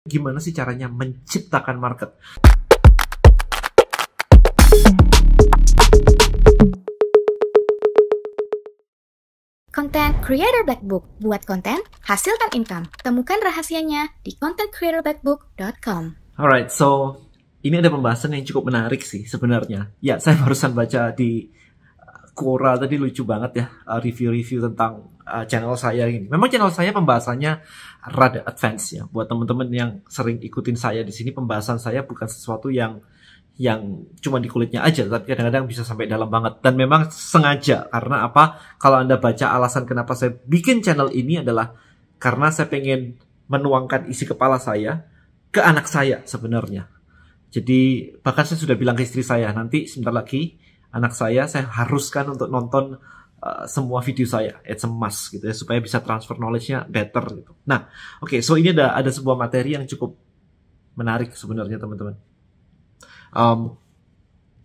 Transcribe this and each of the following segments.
Gimana sih caranya menciptakan market? Content Creator Black Book. Buat konten, hasilkan income. Temukan rahasianya di contentcreatorblackbook.com. Alright, so ini ada pembahasan yang cukup menarik sih sebenarnya. Ya, saya barusan baca di Quora tadi, lucu banget ya, review-review tentang channel saya ini. Memang channel saya pembahasannya rada advance ya. Buat teman-teman yang sering ikutin saya di sini, pembahasan saya bukan sesuatu yang cuma di kulitnya aja, tapi kadang-kadang bisa sampai dalam banget. Dan memang sengaja, karena apa? Kalau Anda baca alasan kenapa saya bikin channel ini adalah karena saya pengen menuangkan isi kepala saya ke anak saya sebenarnya. Jadi bahkan saya sudah bilang ke istri saya, nanti sebentar lagi anak saya haruskan untuk nonton semua video saya, it's a must gitu ya, supaya bisa transfer knowledge-nya better gitu. Nah, oke, so ini ada sebuah materi yang cukup menarik sebenarnya teman-teman.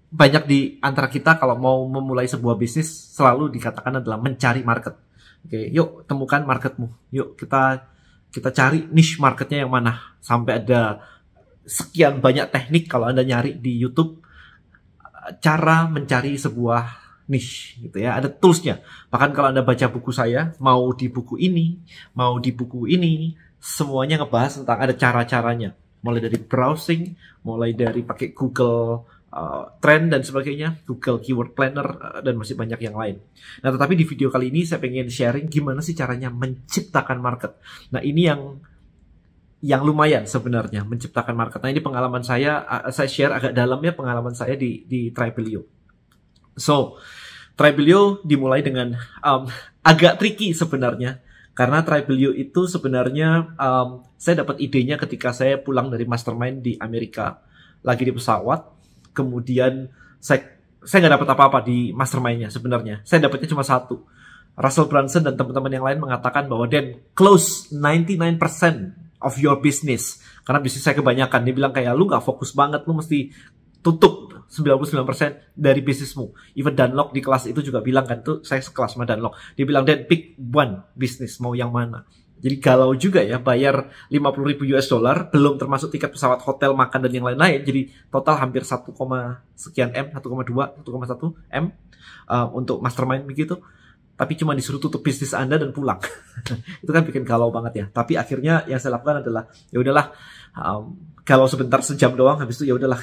Banyak di antara kita kalau mau memulai sebuah bisnis selalu dikatakan adalah mencari market. Oke, yuk temukan marketmu. Yuk kita cari niche marketnya yang mana. Sampai ada sekian banyak teknik kalau Anda nyari di YouTube cara mencari sebuah niche gitu ya. Ada toolsnya. Bahkan kalau Anda baca buku saya, mau di buku ini, mau di buku ini, semuanya ngebahas tentang ada cara-caranya. Mulai dari browsing, mulai dari pakai Google Trend dan sebagainya, Google Keyword Planner, dan masih banyak yang lain. Nah, tetapi di video kali ini saya pengen sharing gimana sih caranya menciptakan market. Nah, ini yang lumayan sebenarnya, menciptakan market. Nah, ini pengalaman saya share agak dalam ya, pengalaman saya di Tribelio. So, Tribelio dimulai dengan agak tricky sebenarnya. Karena Tribelio itu sebenarnya saya dapat idenya ketika saya pulang dari mastermind di Amerika. Lagi di pesawat, kemudian saya nggak dapat apa-apa di mastermindnya sebenarnya. Saya dapatnya cuma satu. Russell Brunson dan teman-teman yang lain mengatakan bahwa Dan, close 99% of your business. Karena bisnis saya kebanyakan. Dia bilang kayak, lu nggak fokus banget, lu mesti tutup 99% dari bisnismu. Even Dunlop di kelas itu juga bilang kan, tuh saya sekelas sama Dunlop. Dia bilang, Dan, pick one bisnis, mau yang mana. Jadi galau juga ya, bayar 50.000 US dollar, belum termasuk tiket pesawat, hotel, makan, dan yang lain-lain. Jadi total hampir 1, sekian M, 1,2, 1,1 M untuk mastermind begitu. Tapi cuma disuruh tutup bisnis Anda dan pulang. Itu kan bikin galau banget ya. Tapi akhirnya yang saya lakukan adalah, ya udahlah, kalau sebentar sejam doang, habis itu ya udahlah,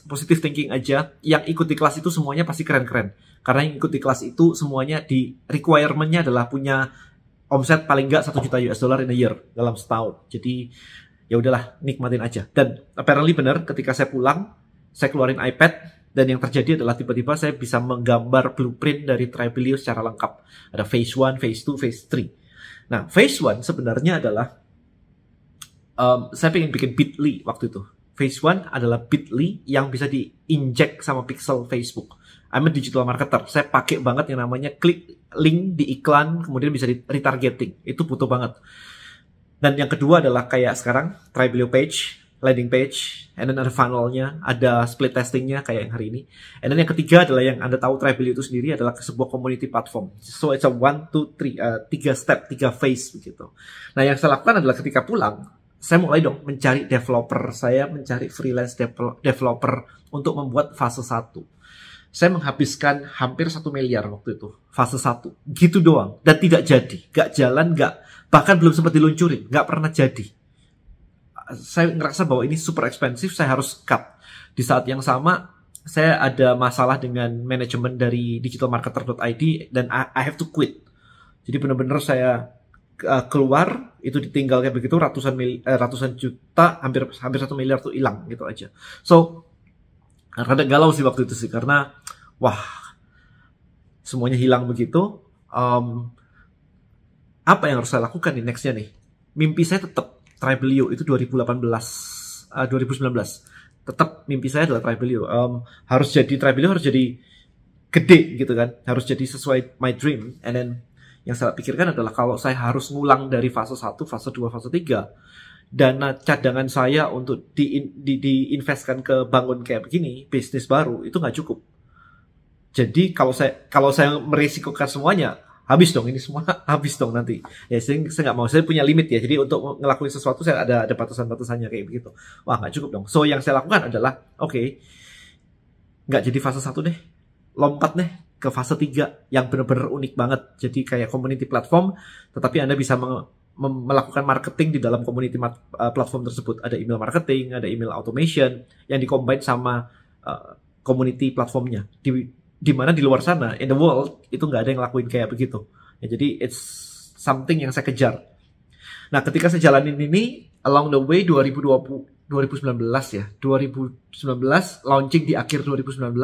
positive thinking aja. Yang ikut di kelas itu semuanya pasti keren-keren. Karena yang ikut di kelas itu semuanya di requirement-nya adalah punya omset paling nggak 1 juta US dollar in a year dalam setahun. Jadi ya udahlah, nikmatin aja. Dan apparently benar, ketika saya pulang, saya keluarin iPad, dan yang terjadi adalah tiba-tiba saya bisa menggambar blueprint dari Tribelio secara lengkap. Ada phase 1, phase 2, phase 3. Nah, phase 1 sebenarnya adalah saya pengen bikin Bitly waktu itu. Phase 1 adalah Bitly yang bisa diinjek sama pixel Facebook. I'm a digital marketer. Saya pakai banget yang namanya klik link di iklan, kemudian bisa di retargeting. Itu butuh banget. Dan yang kedua adalah kayak sekarang, Tribelio page, landing page, and then ada funnelnya, ada split testingnya kayak yang hari ini. And then yang ketiga adalah yang Anda tahu Tribelio itu sendiri adalah sebuah community platform. So it's a 1, 2, 3, 3 step, 3 phase begitu. Nah, yang saya lakukan adalah ketika pulang, saya mulai dong mencari developer, saya mencari freelance developer untuk membuat fase 1. Saya menghabiskan hampir 1 miliar waktu itu, fase 1. Gitu doang, dan tidak jadi, gak jalan, bahkan belum sempat diluncurin, gak pernah jadi. Saya ngerasa bahwa ini super expensive, saya harus cut. Di saat yang sama, saya ada masalah dengan manajemen dari digitalmarketer.id, dan I have to quit. Jadi benar-benar saya keluar, itu ditinggal kayak begitu, ratusan juta, hampir 1 miliar tuh hilang gitu aja. So, rada galau sih waktu itu sih, karena wah, semuanya hilang begitu. Apa yang harus saya lakukan di nextnya nih? Mimpi saya tetap Tribelio itu 2019. Tetap mimpi saya adalah Tribelio. Tribelio harus jadi gede gitu kan, harus jadi sesuai my dream. And then yang saya pikirkan adalah kalau saya harus ngulang dari fase 1, fase 2, fase 3, dana cadangan saya untuk diinvestkan ke bangun kayak begini, bisnis baru, itu nggak cukup. Jadi kalau saya merisikokan semuanya, habis dong ini semua, habis dong nanti. Ya saya nggak mau, saya punya limit ya. Jadi untuk ngelakuin sesuatu saya ada batasan-batasannya kayak begitu. Wah nggak cukup dong. So yang saya lakukan adalah, nggak jadi fase 1 deh, lompat deh ke fase 3 yang benar-benar unik banget. Jadi kayak community platform, tetapi Anda bisa melakukan marketing di dalam community platform tersebut. Ada email marketing, ada email automation yang dikombine sama community platformnya. Di mana di luar sana, in the world, itu nggak ada yang lakuin kayak begitu. Ya, jadi it's something yang saya kejar. Nah, ketika saya jalanin ini, along the way 2019 ya, 2019 launching di akhir 2019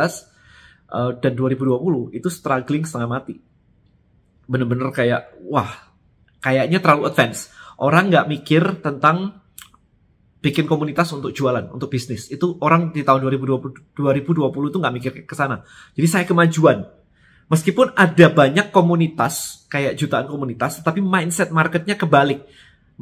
dan 2020 itu struggling setengah mati. Bener-bener kayak, wah, kayaknya terlalu advance. Orang nggak mikir tentang bikin komunitas untuk jualan, untuk bisnis. Itu orang di tahun 2020 itu nggak mikir ke sana. Jadi saya kemajuan. Meskipun ada banyak komunitas, kayak jutaan komunitas, tapi mindset marketnya kebalik.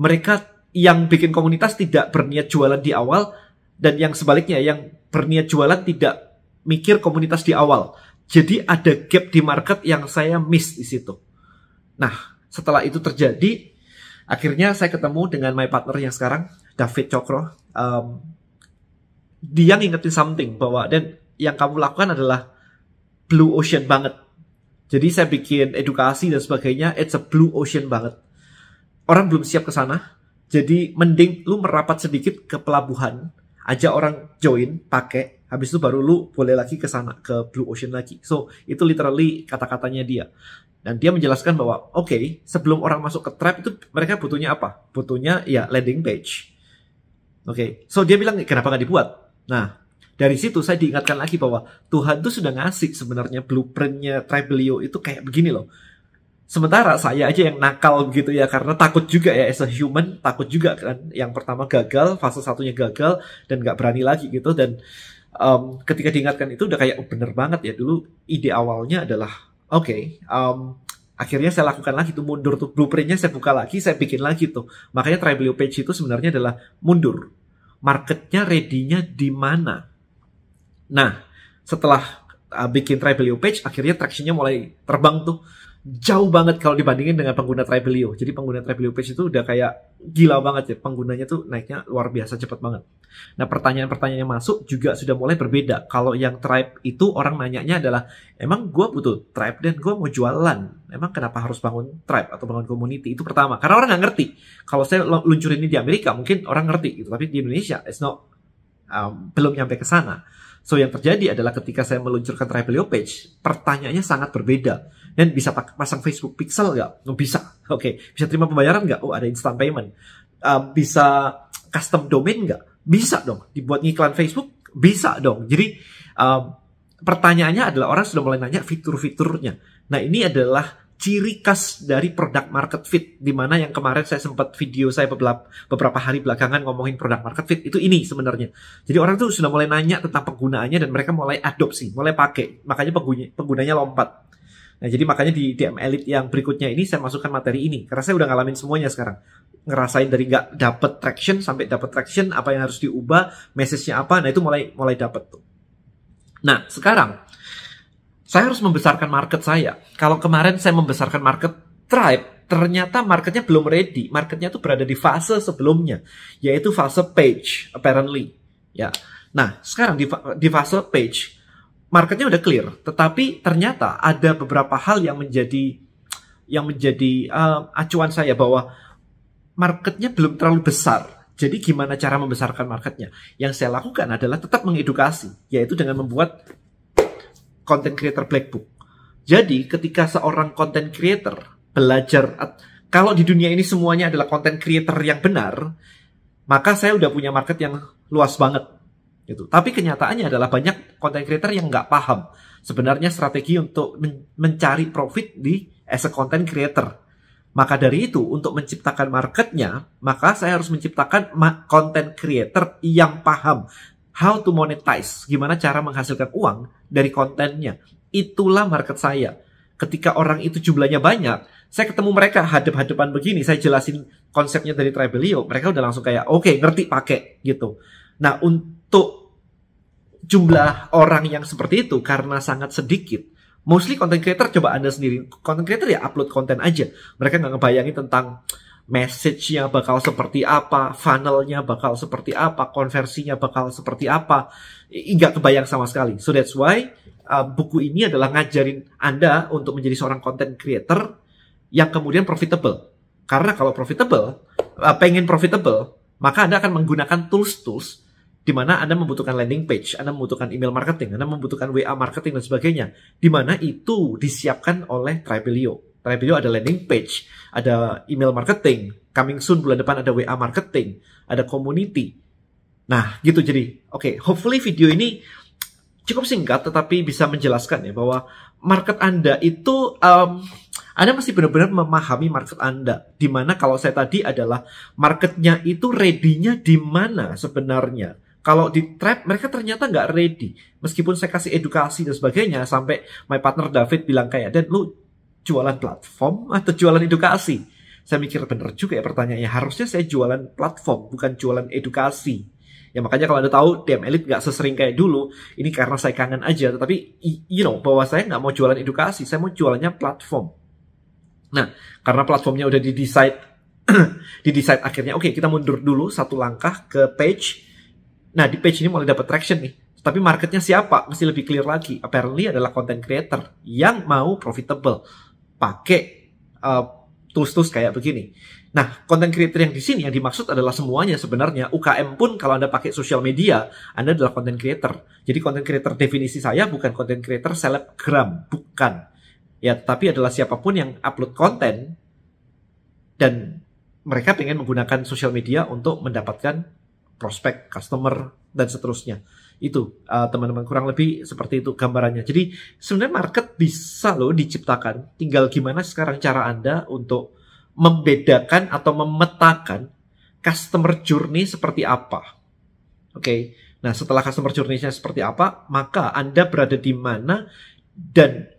Mereka yang bikin komunitas tidak berniat jualan di awal, dan yang sebaliknya, yang berniat jualan tidak mikir komunitas di awal. Jadi ada gap di market yang saya miss di situ. Nah, setelah itu terjadi, akhirnya saya ketemu dengan my partner yang sekarang, David Cokro. Dia ngingetin something bahwa, dan yang kamu lakukan adalah blue ocean banget. Jadi saya bikin edukasi dan sebagainya, it's a blue ocean banget. Orang belum siap ke sana, jadi mending lu merapat sedikit ke pelabuhan, ajak orang join, pakai, habis itu baru lu boleh lagi ke sana, ke blue ocean lagi. So, itu literally kata-katanya dia. Dan dia menjelaskan bahwa, sebelum orang masuk ke Tribe itu mereka butuhnya apa? Butuhnya ya landing page. So dia bilang, kenapa nggak dibuat? Nah, dari situ saya diingatkan lagi bahwa Tuhan tuh sudah ngasih sebenarnya blueprintnya Tribelio itu kayak begini loh. Sementara saya aja yang nakal gitu ya, karena takut juga ya, as a human, takut juga kan. Yang pertama gagal, fase 1-nya gagal, dan nggak berani lagi gitu. Dan ketika diingatkan itu udah kayak, bener banget ya, dulu ide awalnya adalah, akhirnya saya lakukan lagi tuh, mundur tuh, blueprintnya saya buka lagi, saya bikin lagi tuh. Makanya Tribelio page itu sebenarnya adalah mundur. Marketnya ready-nya di mana? Nah, setelah bikin Tribelio page, akhirnya traction-nya mulai terbang tuh. Jauh banget kalau dibandingin dengan pengguna Tribelio. Jadi pengguna Tribelio page itu udah kayak gila banget ya. Penggunanya tuh naiknya luar biasa cepat banget. Nah, pertanyaan-pertanyaan yang masuk juga sudah mulai berbeda. Kalau yang Tribe itu orang nanyanya adalah, emang gue butuh Tribe dan gue mau jualan. Emang kenapa harus bangun Tribe atau bangun community? Itu pertama. Karena orang nggak ngerti. Kalau saya luncurin ini di Amerika, mungkin orang ngerti gitu. Tapi di Indonesia, it's not, belum nyampe ke sana. So yang terjadi adalah ketika saya meluncurkan Tribelio page, pertanyaannya sangat berbeda. Dan bisa pasang Facebook Pixel nggak? Bisa. Bisa terima pembayaran nggak? Ada instant payment. Bisa custom domain nggak? Bisa dong. Dibuat ngiklan Facebook? Bisa dong. Jadi pertanyaannya adalah orang sudah mulai nanya fitur-fiturnya. Nah, ini adalah ciri khas dari product market fit, di mana yang kemarin saya sempat video saya beberapa hari belakangan ngomongin product market fit, itu ini sebenarnya. Jadi orang tuh sudah mulai nanya tentang penggunaannya dan mereka mulai adopsi, mulai pakai. Makanya penggunanya lompat. Nah, jadi makanya di DM Elite yang berikutnya ini saya masukkan materi ini, karena saya udah ngalamin semuanya sekarang. Ngerasain dari nggak dapet traction sampai dapet traction, apa yang harus diubah, message-nya apa, nah itu mulai dapet tuh. Nah, sekarang saya harus membesarkan market saya. Kalau kemarin saya membesarkan market Tribe, ternyata marketnya belum ready. Marketnya tuh berada di fase sebelumnya, yaitu fase page, apparently. Ya. Nah, sekarang di fase page, marketnya udah clear, tetapi ternyata ada beberapa hal yang menjadi acuan saya bahwa marketnya belum terlalu besar. Jadi gimana cara membesarkan marketnya? Yang saya lakukan adalah tetap mengedukasi, yaitu dengan membuat content creator black book. Jadi ketika seorang content creator belajar, kalau di dunia ini semuanya adalah content creator yang benar, maka saya udah punya market yang luas banget. Gitu. Tapi kenyataannya adalah banyak content creator yang nggak paham sebenarnya strategi untuk mencari profit as a content creator. Maka dari itu, untuk menciptakan marketnya, maka saya harus menciptakan content creator yang paham how to monetize, gimana cara menghasilkan uang dari kontennya. Itulah market saya. Ketika orang itu jumlahnya banyak, saya ketemu mereka hadap-hadapan begini, saya jelasin konsepnya dari Tribelio, mereka udah langsung kayak, ngerti, pakai gitu. Nah, untuk jumlah orang yang seperti itu karena sangat sedikit, Mostly content creator, coba Anda sendiri. Content creator ya upload konten aja. Mereka nggak ngebayangin tentang message-nya bakal seperti apa, funnel-nya bakal seperti apa, konversinya bakal seperti apa. Nggak kebayang sama sekali. So that's why buku ini adalah ngajarin Anda untuk menjadi seorang content creator yang kemudian profitable. Karena kalau profitable, pengen profitable, maka Anda akan menggunakan tools-tools di mana Anda membutuhkan landing page, Anda membutuhkan email marketing, Anda membutuhkan WA marketing dan sebagainya. Di mana itu disiapkan oleh Tribelio. Tribelio ada landing page, ada email marketing, coming soon bulan depan ada WA marketing, ada community. Nah, gitu jadi. Oke, hopefully video ini cukup singkat tetapi bisa menjelaskan ya bahwa market Anda itu Anda mesti benar-benar memahami market Anda. Dimana kalau saya tadi adalah marketnya itu ready-nya di mana sebenarnya. Kalau di Tribe mereka ternyata nggak ready. Meskipun saya kasih edukasi dan sebagainya, sampai my partner David bilang kayak, Dan lu jualan platform atau jualan edukasi? Saya mikir bener juga ya pertanyaannya. Harusnya saya jualan platform, bukan jualan edukasi. Ya makanya kalau Anda tahu DM Elite nggak sesering kayak dulu, ini karena saya kangen aja. Tetapi you know bahwa saya nggak mau jualan edukasi, saya mau jualannya platform. Nah, karena platformnya udah di-decide akhirnya, oke, kita mundur dulu satu langkah ke page. Nah, di page ini mulai dapat traction nih. Tapi marketnya siapa? Mesti lebih clear lagi. Apparently adalah content creator yang mau profitable. Pakai tools-tools kayak begini. Nah, content creator yang di sini yang dimaksud adalah semuanya sebenarnya. UKM pun kalau Anda pakai social media, Anda adalah content creator. Jadi content creator definisi saya bukan content creator selebgram, bukan. Ya, tapi adalah siapapun yang upload konten dan mereka pengen menggunakan social media untuk mendapatkan prospek, customer, dan seterusnya. Itu teman-teman kurang lebih seperti itu gambarannya. Jadi sebenarnya market bisa loh diciptakan. Tinggal gimana sekarang cara Anda untuk membedakan atau memetakan customer journey seperti apa. Oke. Nah, setelah customer journey-nya seperti apa, maka Anda berada di mana dan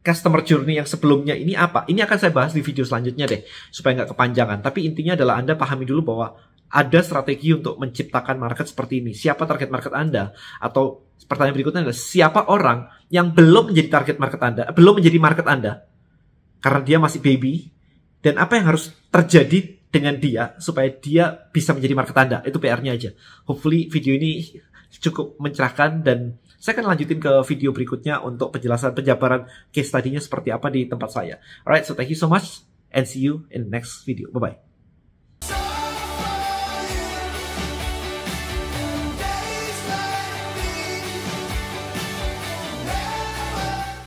customer journey yang sebelumnya ini apa? Ini akan saya bahas di video selanjutnya deh, supaya nggak kepanjangan. Tapi intinya adalah Anda pahami dulu bahwa ada strategi untuk menciptakan market seperti ini. Siapa target market Anda? Atau pertanyaan berikutnya adalah siapa orang yang belum menjadi target market Anda, belum menjadi market Anda, karena dia masih baby, dan apa yang harus terjadi dengan dia supaya dia bisa menjadi market Anda. Itu PR-nya aja. Hopefully video ini cukup mencerahkan dan saya akan lanjutin ke video berikutnya untuk penjelasan penjabaran case study-nya seperti apa di tempat saya. Alright, so thank you so much and see you in the next video. Bye-bye.